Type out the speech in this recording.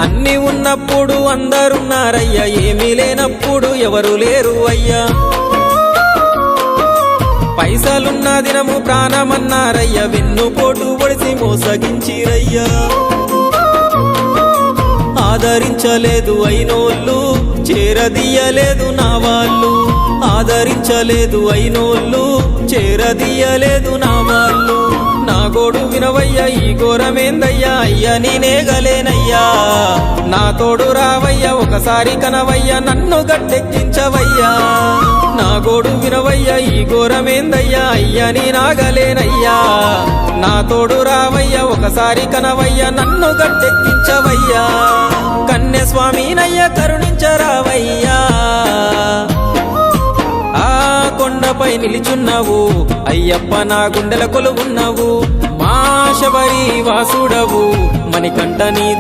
అన్ని ఉన్నప్పుడు అందరున్నారయ్యా, ఏమీ లేనప్పుడు ఎవరు లేరు అయ్యా. పైసలున్న దినము ప్రాణమన్నారయ్యా, వెన్నుపోటు పొడిసి మోసగించిరయ్యా. ఆదరించలేదు అయినోళ్ళు, చేరదీయలేదు నా వాళ్ళు. ఆదరించలేదు అయినోళ్ళు, చేరదీయలేదు నా వాళ్ళు. నా గోడు వినవయ్యా, ఈ ఘోరమేందయ్యా, అయ్యా నేనేగలేనయ్యా. నా తోడు రావయ్యా, ఒకసారి కనవయ్యా, నన్ను గట్టెక్కించవయ్యా. నా గోడు వినవయ్యా, ఈ ఘోరమేందయ్యా, అయ్యా నేనాగలేనయ్యా. నా తోడు రావయ్యా, ఒకసారి కనవయ్యా, నన్ను గట్టెక్కించవయ్యా. కన్యస్వామినయ్యా కరుణించరావయ్యా. ఆ కొండపై నిలిచున్నావు అయ్యప్ప, నా గుండెల కొలువున్నావు. మా శబరి వాసుడవు, మణికంఠ నీ